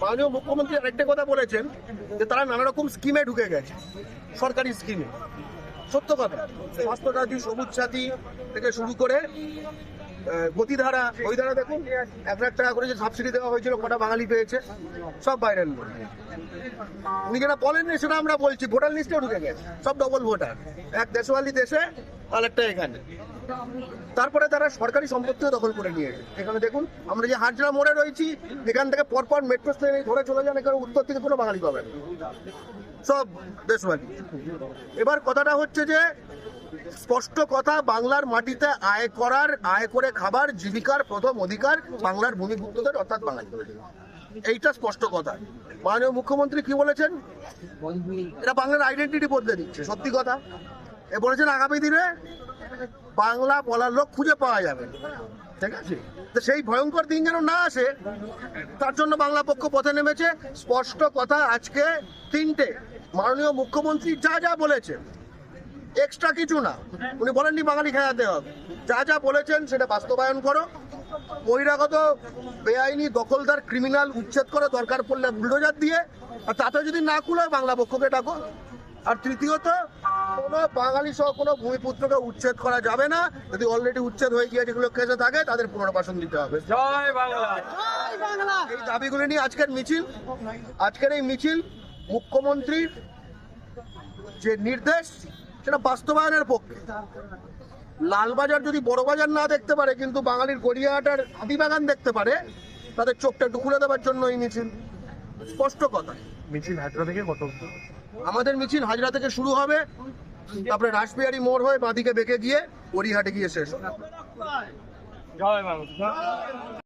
মাননীয় মুখ্যমন্ত্রী আরেকটা কথা বলেছেন যে তারা নানা রকম স্কিমে ঢুকে গেছে, সরকারি স্কিমে। সত্য কথা, স্বাস্থ্যসাথী, সবুজ সাথী থেকে শুরু করে গতিধারা, ওই ধারা দেখুন 1,00,000 টাকা করে যে সাবসিডি দেওয়া হয়েছিল, কটা বাঙালি পেয়েছে, সব বাইরের লোক। উনি যেটা বলেননি সেটা আমরা বলছি, ভোটার লিস্টেও ঢুকে গেছে, সব ডবল ভোটার, এক দেশওয়ালি দেশে আর একটা এখানে। তারপরে তারা সরকারি সম্পত্তিও দখল করে নিয়েছে। এখানে দেখুন, আমরা যে হাজরা মোড়ে রয়েছি, এখান থেকে পরপর মেট্রো স্টেশনে ধরে চলে যান, এখানে উত্তর থেকে কোনো বাঙালি পাবেন, সব দেশওয়ালি। এবার কথাটা হচ্ছে যে স্পষ্ট কথা, বাংলার মাটিতে আয় করে খাবার, জীবিকার প্রথম অধিকার বাংলার ভূমিপুত্রদের, অর্থাৎ বাঙালি। এইটা স্পষ্ট কথা। মাননীয় মুখ্যমন্ত্রী কি বলেছেন? এটা বাংলার আইডেন্টিটি বদলে দিচ্ছে। সত্যি কথা, এ বলেছেন আগামী দিনে বাংলা বলার লোক খুঁজে পাওয়া যাবে, ঠিক আছে? তো সেই ভয়ঙ্কর দিন যেন না আসে, তার জন্য বাংলা পক্ষ পথে নেমেছে। স্পষ্ট কথা, আজকে 3টে মাননীয় মুখ্যমন্ত্রী যা যা বলেছেন, এক্সট্রা কিছু না। উনি বলেননি বাঙালি খেয়াতে হবে, যা যা বলেছেন সেটা বাস্তবায়ন করো। বহিরাগত বেআইনি দখলদার ক্রিমিনাল উচ্ছেদ করো, দরকার পড়লে বুলডোজার দিয়ে। আর তাতে যদি না খুলে বাংলা পক্ষকে ডাকো। আর তৃতীয়ত, কোনো বাঙালি সহ কোনো ভূমিপুত্রকে উচ্ছেদ করা যাবে না। যদি অলরেডি উচ্ছেদ হয়ে গিয়ে যেগুলো কেসে থাকে তাদের পুনর্বাসন দিতে হবে। জয় বাংলা। এই দাবিগুলি নিয়ে আজকের মিছিল। আজকের এই মিছিল মুখ্যমন্ত্রীর যে নির্দেশ সেটা বাস্তবায়নের পক্ষে। লালবাজার যদি বড় বাজার না দেখতে পারে, কিন্তু বাঙালির গড়িয়াহাটার হাতিবাগান দেখতে পারে, তাদের চোখটা একটু খুলে দেওয়ার জন্য এই মিছিল। স্পষ্ট কথা। মিছিল হাজরা থেকে কত? আমাদের মিছিল হাজরা থেকে শুরু হবে, তারপরে রাসবিহারী মোড় হয়ে বাঁদিকে বেঁকে গিয়ে গড়িয়াহাটে গিয়ে শেষ হবে। জয় বাংলা।